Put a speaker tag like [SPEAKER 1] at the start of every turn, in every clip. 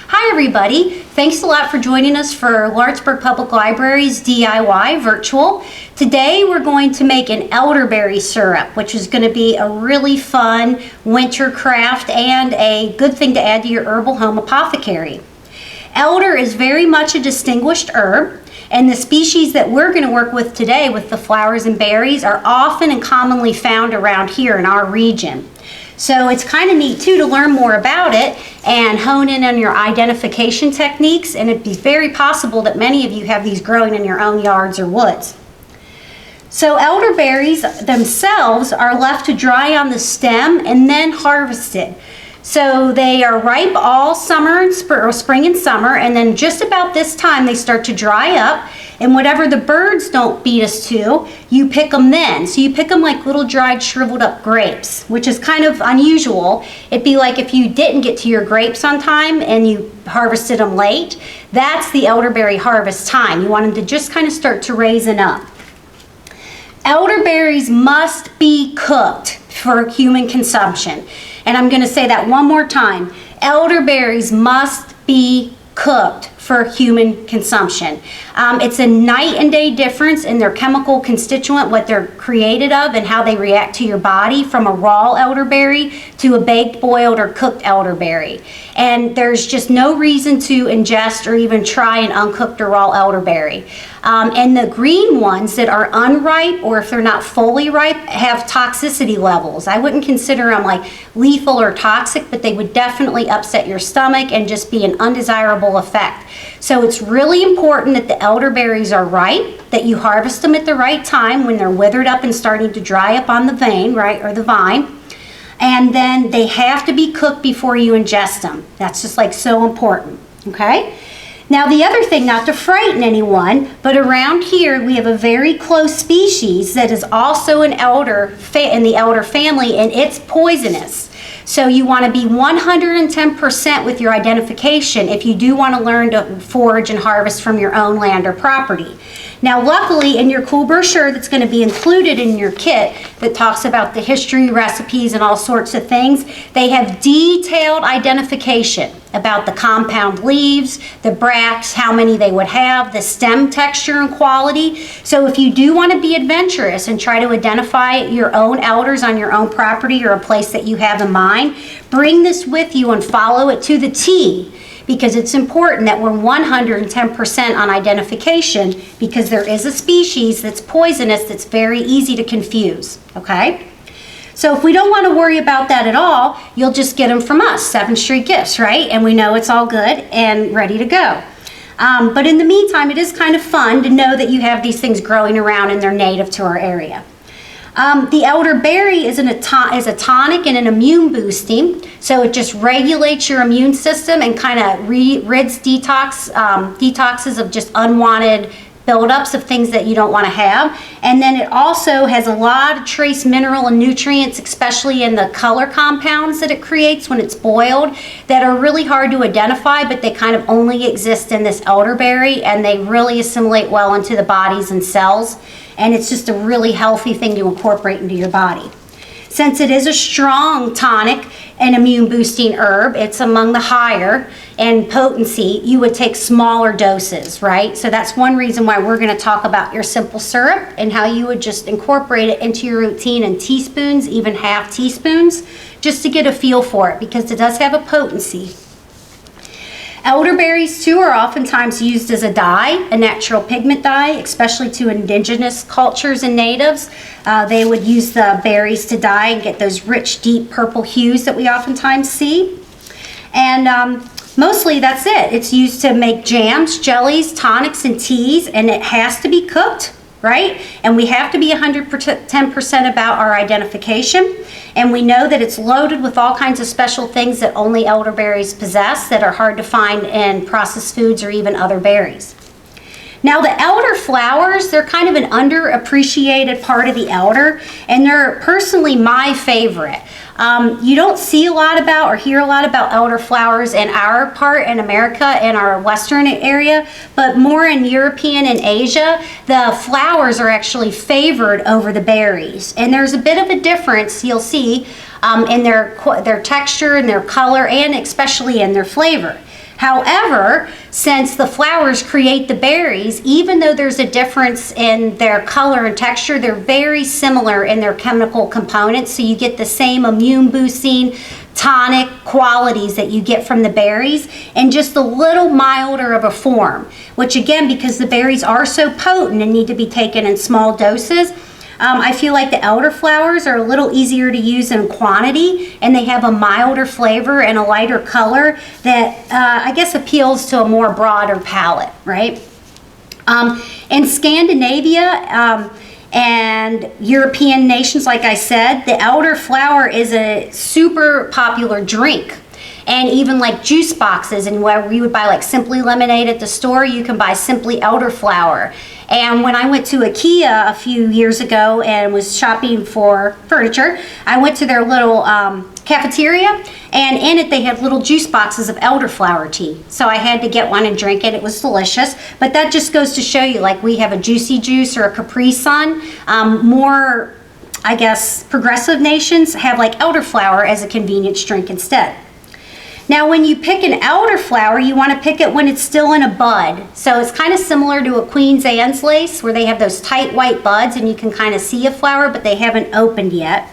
[SPEAKER 1] Hi everybody, thanks a lot for joining us for Lawrenceburg Public Library's DIY virtual. Today we're going to make an elderberry syrup, which is going to be a really fun winter craft and a good thing to add to your herbal home apothecary. Elder is very much a distinguished herb, and the species that we're going to work with today with the flowers and berries are often and commonly found around here in our region. So it's kind of neat too to learn more about it and hone in on your identification techniques, and it'd be very possible that many of you have these growing in your own yards or woods. So elderberries themselves are left to dry on the stem and then harvested. So they are ripe all summer and spring and summer, and then just about this time they start to dry up, and whatever the birds don't beat us to, you pick them then. So you pick them like little dried shriveled up grapes, which is kind of unusual. It'd be like if you didn't get to your grapes on time and you harvested them late. That's the elderberry harvest time. You want them to just kind of start to raisin up. Elderberries must be cooked for human consumption. And I'm going to say that one more time. Elderberries must be cooked for human consumption. It's a night and day difference in their chemical constituent, what they're created of and how they react to your body, from a raw elderberry to a baked, boiled, or cooked elderberry. And there's just no reason to ingest or even try an uncooked or raw elderberry. And the green ones that are unripe, or if they're not fully ripe, have toxicity levels. I wouldn't consider them like lethal or toxic, but they would definitely upset your stomach and just be an undesirable effect. So it's really important that the elderberries are ripe, that you harvest them at the right time when they're withered up and starting to dry up on the vine, right, or the vine. And then they have to be cooked before you ingest them. That's just like so important, okay? Now the other thing, not to frighten anyone, but around here we have a very close species that is also an elder in the elder family, and it's poisonous. So you want to be 110% with your identification if you do want to learn to forage and harvest from your own land or property. Now luckily, in your cool brochure that's going to be included in your kit that talks about the history, recipes, and all sorts of things, they have detailed identification about the compound leaves, the bracts, how many they would have, the stem texture and quality. So if you do want to be adventurous and try to identify your own elders on your own property or a place that you have in mind, bring this with you and follow it to the T, because it's important that we're 110% on identification, because there is a species that's poisonous that's very easy to confuse, okay? So if we don't want to worry about that at all, you'll just get them from us, 7th Street Gifts, right? And we know it's all good and ready to go. But in the meantime, it is kind of fun to know that you have these things growing around and they're native to our area. The elderberry is a tonic and an immune boosting, so it just regulates your immune system and kind of rids detoxes of just unwanted buildups of things that you don't want to have. And then it also has a lot of trace mineral and nutrients, especially in the color compounds that it creates when it's boiled, that are really hard to identify, but they kind of only exist in this elderberry, and they really assimilate well into the bodies and cells. And it's just a really healthy thing to incorporate into your body. Since it is a strong tonic and immune boosting herb, it's among the higher in potency, you would take smaller doses, right? So that's one reason why we're going to talk about your simple syrup and how you would just incorporate it into your routine in teaspoons, even half teaspoons, just to get a feel for it, because it does have a potency. Elderberries too are oftentimes used as a dye, a natural pigment dye, especially to indigenous cultures and natives. They would use the berries to dye and get those rich, deep purple hues that we oftentimes see. And mostly that's it. It's used to make jams, jellies, tonics, and teas, and it has to be cooked, right? And we have to be 110% about our identification. And we know that it's loaded with all kinds of special things that only elderberries possess that are hard to find in processed foods or even other berries. Now the elder flowers, they're kind of an underappreciated part of the elder, and they're personally my favorite. You don't see a lot about or hear a lot about elder flowers in our part in America, in our western area, but more in European and Asia, the flowers are actually favored over the berries. And there's a bit of a difference, you'll see, in their texture and their color, and especially in their flavor. However, since the flowers create the berries, even though there's a difference in their color and texture, they're very similar in their chemical components. So you get the same immune boosting, tonic qualities that you get from the berries, and just a little milder of a form, which again, because the berries are so potent and need to be taken in small doses, I feel like the elderflowers are a little easier to use in quantity, and they have a milder flavor and a lighter color that I guess appeals to a more broader palate, right? In Scandinavia and European nations, like I said, the elderflower is a super popular drink. And even like juice boxes, and where we would buy like Simply Lemonade at the store, you can buy Simply Elderflower. And when I went to IKEA a few years ago and was shopping for furniture, I went to their little cafeteria, and in it they had little juice boxes of elderflower tea. So I had to get one and drink it. It was delicious. But that just goes to show you, like we have a Juicy Juice or a Capri Sun. More, I guess, progressive nations have like elderflower as a convenience drink instead. Now, when you pick an elderflower, you want to pick it when it's still in a bud. So it's kind of similar to a Queen Anne's lace, where they have those tight white buds and you can kind of see a flower, but they haven't opened yet.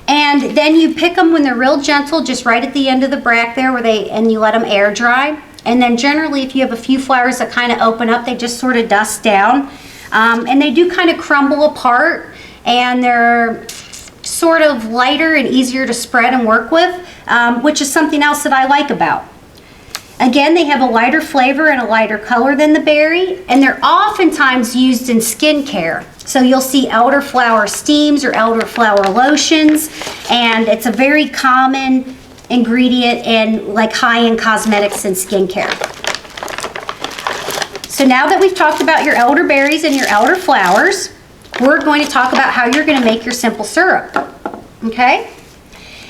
[SPEAKER 1] And then you pick them when they're real gentle, just right at the end of the bract there, and you let them air dry. And then generally, if you have a few flowers that kind of open up, they just sort of dust down. And they do kind of crumble apart, and they're sort of lighter and easier to spread and work with, which is something else that I like about. Again, they have a lighter flavor and a lighter color than the berry, and they're oftentimes used in skincare. So you'll see elderflower steams or elderflower lotions, and it's a very common ingredient in like high-end cosmetics and skincare. So now that we've talked about your elderberries and your elderflowers, we're going to talk about how you're going to make your simple syrup, okay?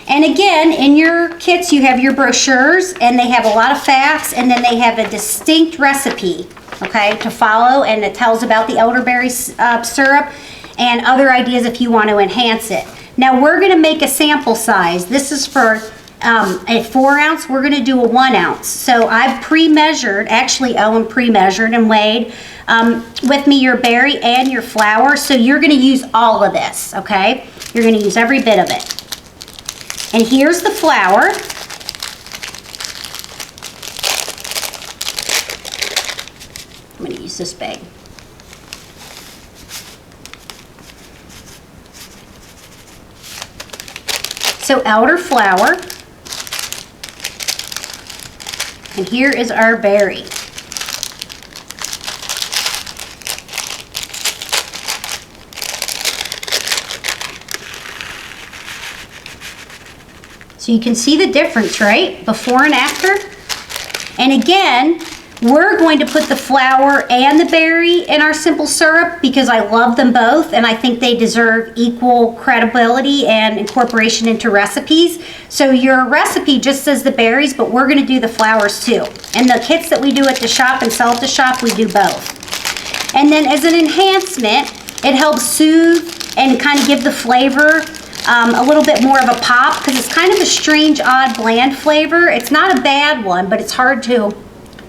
[SPEAKER 1] And again, in your kits, you have your brochures, and they have a lot of facts, and then they have a distinct recipe, okay, to follow, and it tells about the elderberry syrup and other ideas if you want to enhance it. Now, we're going to make a sample size. This is for a 4 ounce. We're going to do a 1 ounce. So I've pre-measured, actually Owen pre-measured and weighed with me your berry and your flour. So you're going to use all of this, okay? You're going to use every bit of it. And here's the flour. I'm going to use this bag. So elderflower. And here is our berry. So you can see the difference, right? Before and after. And again, we're going to put the flour and the berry in our simple syrup because I love them both, and I think they deserve equal credibility and incorporation into recipes. So your recipe just says the berries, but we're going to do the flowers too. And the kits that we do at the shop and sell at the shop, we do both. And then as an enhancement, it helps soothe and kind of give the flavor a little bit more of a pop, because it's kind of a strange, odd, bland flavor. It's not a bad one, but it's hard to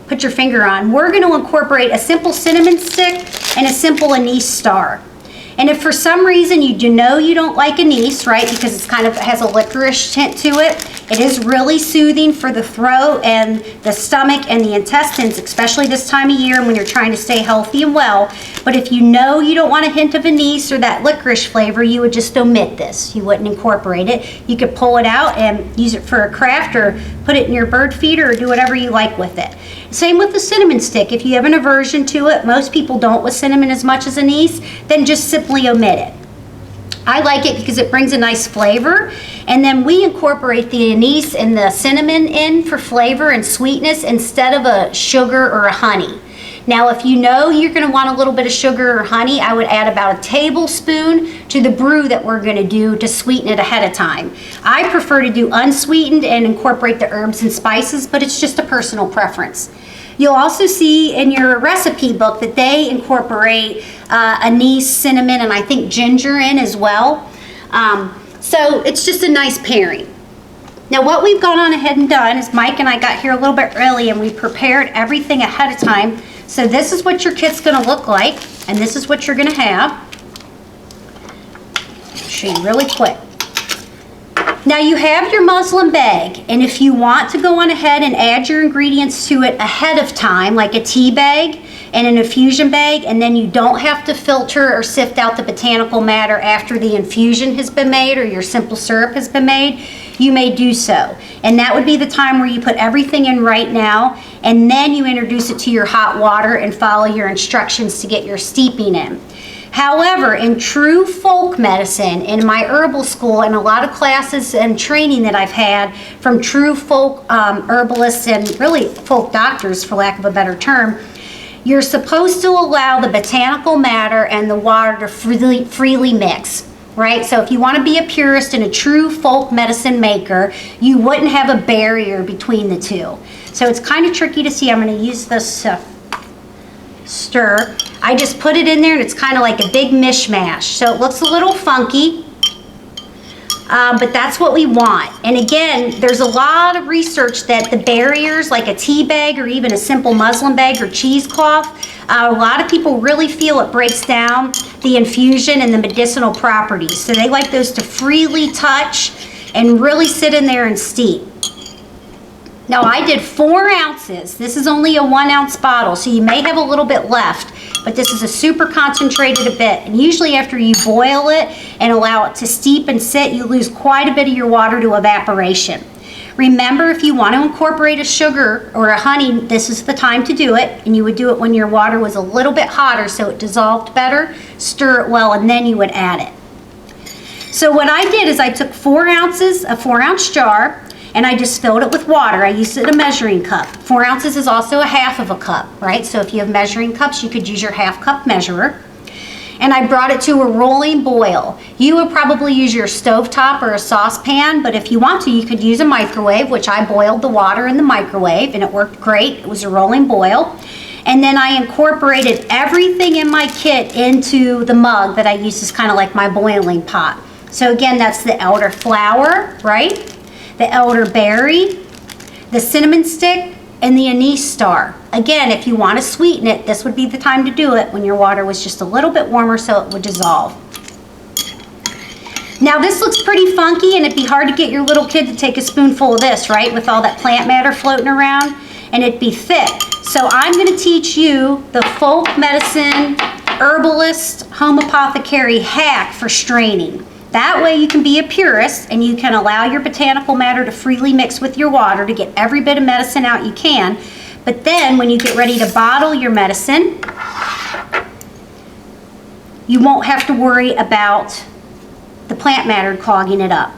[SPEAKER 1] put your finger on. We're going to incorporate a simple cinnamon stick and a simple anise star. And if for some reason you don't like anise, right, because it's kind of has a licorice tint to it, it is really soothing for the throat and the stomach and the intestines, especially this time of year when you're trying to stay healthy and well. But if you don't want a hint of anise or that licorice flavor, you would just omit this. You wouldn't incorporate it. You could pull it out and use it for a craft, or put it in your bird feeder, or do whatever you like with it. Same with the cinnamon stick. If you have an aversion to it, most people don't with cinnamon as much as anise, then just simply omit it. I like it because it brings a nice flavor, and then we incorporate the anise and the cinnamon in for flavor and sweetness instead of a sugar or a honey. Now, if you know you're going to want a little bit of sugar or honey, I would add about a tablespoon to the brew that we're going to do to sweeten it ahead of time. I prefer to do unsweetened and incorporate the herbs and spices, but it's just a personal preference. You'll also see in your recipe book that they incorporate anise, cinnamon, and I think ginger in as well. So it's just a nice pairing. Now what we've gone on ahead and done is Mike and I got here a little bit early and we prepared everything ahead of time. So this is what your kit's gonna look like, and this is what you're gonna have. I'll show you really quick. Now you have your muslin bag, and if you want to go on ahead and add your ingredients to it ahead of time, like a tea bag and an infusion bag, and then you don't have to filter or sift out the botanical matter after the infusion has been made or your simple syrup has been made, you may do so. And that would be the time where you put everything in right now, and then you introduce it to your hot water and follow your instructions to get your steeping in. However, in true folk medicine, in my herbal school and a lot of classes and training that I've had from true folk herbalists and really folk doctors, for lack of a better term, you're supposed to allow the botanical matter and the water to freely mix, right? So if you want to be a purist and a true folk medicine maker, you wouldn't have a barrier between the two. So it's kind of tricky to see. I'm going to use this stir. I just put it in there and it's kind of like a big mishmash. So it looks a little funky, but that's what we want. And again, there's a lot of research that the barriers, like a tea bag or even a simple muslin bag or cheesecloth, a lot of people really feel it breaks down the infusion and the medicinal properties. So they like those to freely touch and really sit in there and steep. Now I did 4 ounces. This is only a 1 ounce bottle, so you may have a little bit left, but this is a super concentrated a bit. And usually after you boil it and allow it to steep and sit, you lose quite a bit of your water to evaporation. Remember, if you want to incorporate a sugar or a honey, this is the time to do it, and you would do it when your water was a little bit hotter so it dissolved better, stir it well, and then you would add it. So what I did is I took 4 ounces, a 4 ounce jar, and I just filled it with water. I used it in a measuring cup. 4 ounces is also a half of a cup, right? So if you have measuring cups, you could use your half cup measurer. And I brought it to a rolling boil. You would probably use your stovetop or a saucepan, but if you want to, you could use a microwave, which I boiled the water in the microwave and it worked great. It was a rolling boil. And then I incorporated everything in my kit into the mug that I use as kind of like my boiling pot. So again, that's the elderflower, right? The elderberry, the cinnamon stick, and the anise star. Again, if you want to sweeten it, this would be the time to do it when your water was just a little bit warmer so it would dissolve. Now this looks pretty funky and it'd be hard to get your little kid to take a spoonful of this, right? With all that plant matter floating around, and it'd be thick. So I'm going to teach you the folk medicine herbalist home apothecary hack for straining. That way you can be a purist and you can allow your botanical matter to freely mix with your water to get every bit of medicine out you can. But then when you get ready to bottle your medicine, you won't have to worry about the plant matter clogging it up.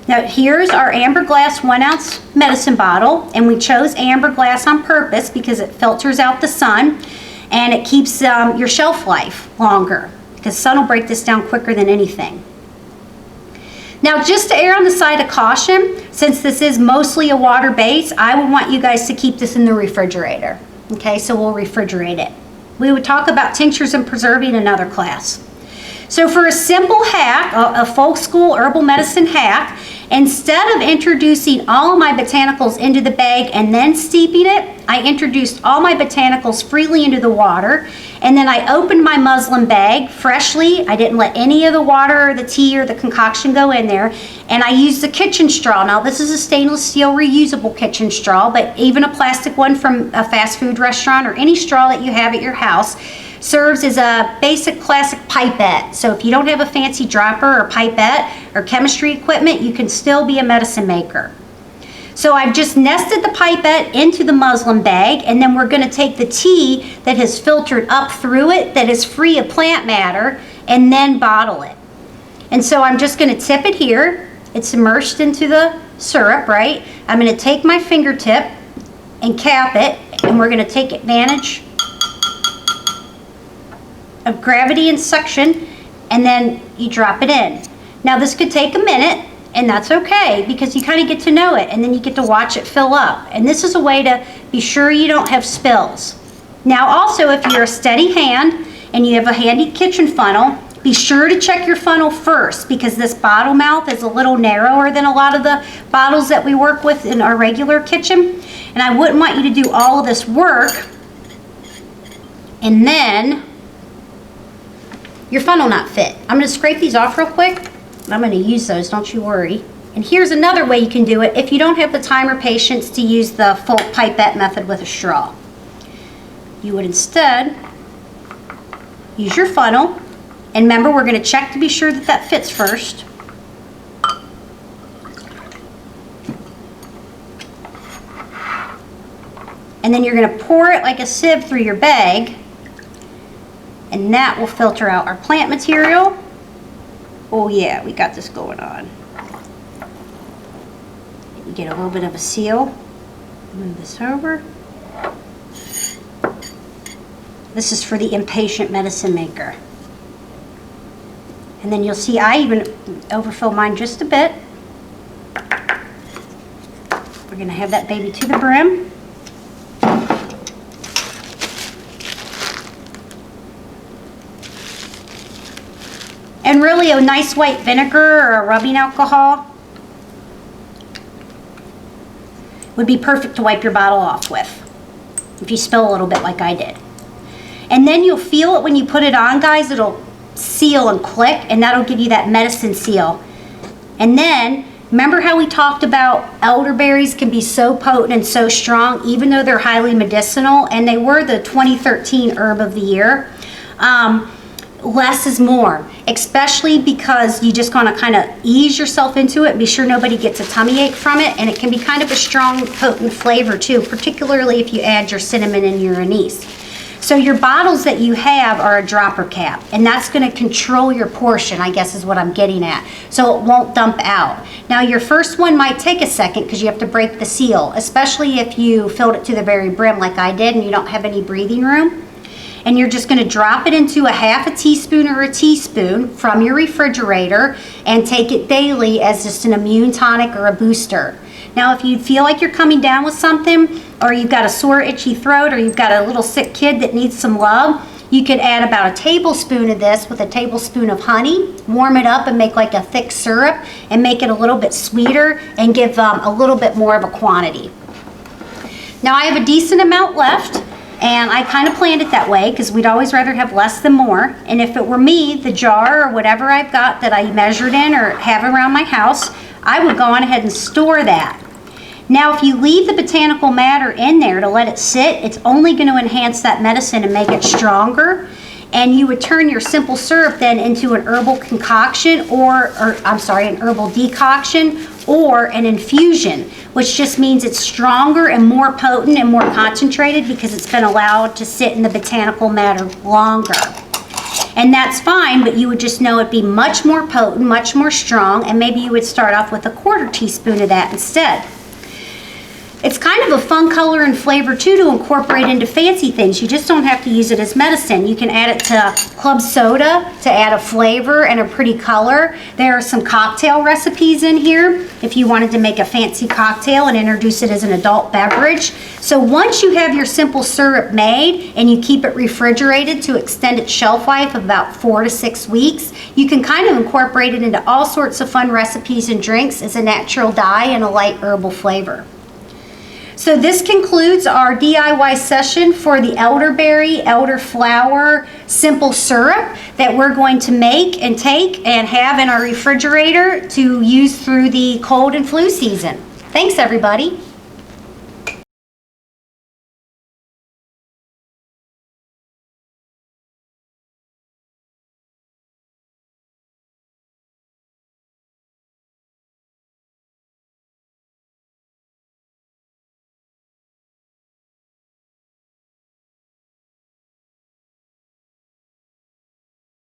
[SPEAKER 1] Now here's our amber glass 1 ounce medicine bottle, and we chose amber glass on purpose because it filters out the sun and it keeps your shelf life longer, because sun will break this down quicker than anything. Now, just to err on the side of caution, since this is mostly a water base, I would want you guys to keep this in the refrigerator. Okay, so we'll refrigerate it. We would talk about tinctures and preserving in another class. So for a simple hack, a folk school herbal medicine hack, instead of introducing all of my botanicals into the bag and then steeping it, I introduced all my botanicals freely into the water, and then I opened my muslin bag freshly. I didn't let any of the water or the tea or the concoction go in there, and I used the kitchen straw. Now this is a stainless steel reusable kitchen straw, but even a plastic one from a fast food restaurant or any straw that you have at your house serves as a basic classic pipette. So if you don't have a fancy dropper or pipette or chemistry equipment, you can still be a medicine maker. So I've just nested the pipette into the muslin bag, and then we're going to take the tea that has filtered up through it, that is free of plant matter, and then bottle it. And so I'm just going to tip it here. It's immersed into the syrup, right? I'm going to take my fingertip and cap it, and we're going to take advantage of gravity and suction, and then you drop it in. Now this could take a minute, and that's okay, because you kind of get to know it, and then you get to watch it fill up. And this is a way to be sure you don't have spills. Now also, if you're a steady hand and you have a handy kitchen funnel, Be sure to check your funnel first because this bottle mouth is a little narrower than a lot of the bottles that we work with in our regular kitchen. And I wouldn't want you to do all of this work and then your funnel not fit. I'm gonna scrape these off real quick. I'm gonna use those, don't you worry. And here's another way you can do it if you don't have the time or patience to use the full pipette method with a straw. You would instead use your funnel. And remember, we're going to check to be sure that that fits first. And then you're going to pour it like a sieve through your bag. And that will filter out our plant material. Oh yeah, we got this going on. You get a little bit of a seal. Move this over. This is for the impatient medicine maker. And then you'll see I even overfill mine just a bit. We're gonna have that baby to the brim. And really a nice white vinegar or a rubbing alcohol would be perfect to wipe your bottle off with if you spill a little bit like I did. And then you'll feel it when you put it on, guys. It'll seal and click, and that'll give you that medicine seal. And then remember how we talked about elderberries can be so potent and so strong even though they're highly medicinal, and they were the 2013 herb of the year. Less is more, especially because you just want to kind of ease yourself into it and be sure nobody gets a tummy ache from it. And it can be kind of a strong potent flavor too, particularly if you add your cinnamon and your anise. So your bottles that you have are a dropper cap, and that's going to control your portion, I guess is what I'm getting at, so it won't dump out. Now your first one might take a second because you have to break the seal, especially if you filled it to the very brim like I did and you don't have any breathing room. And you're just going to drop it into a half a teaspoon or a teaspoon from your refrigerator and take it daily as just an immune tonic or a booster. Now if you feel like you're coming down with something, or you've got a sore itchy throat, or you've got a little sick kid that needs some love, you could add about a tablespoon of this with a tablespoon of honey, warm it up and make like a thick syrup and make it a little bit sweeter and give a little bit more of a quantity. Now I have a decent amount left, and I kind of planned it that way because we'd always rather have less than more. And if it were me, the jar or whatever I've got that I measured in or have around my house, I would go on ahead and store that. Now if you leave the botanical matter in there to let it sit, it's only going to enhance that medicine and make it stronger. And you would turn your simple syrup then into an herbal concoction an herbal decoction or an infusion, which just means it's stronger and more potent and more concentrated because it's been allowed to sit in the botanical matter longer. And that's fine, but you would just know it'd be much more potent, much more strong, and maybe you would start off with a quarter teaspoon of that instead. It's kind of a fun color and flavor too to incorporate into fancy things. You just don't have to use it as medicine. You can add it to club soda to add a flavor and a pretty color. There are some cocktail recipes in here if you wanted to make a fancy cocktail and introduce it as an adult beverage. So once you have your simple syrup made and you keep it refrigerated to extend its shelf life of about 4 to 6 weeks, you can kind of incorporate it into all sorts of fun recipes and drinks as a natural dye and a light herbal flavor. So this concludes our DIY session for the elderberry, elderflower simple syrup that we're going to make and take and have in our refrigerator to use through the cold and flu season. Thanks everybody.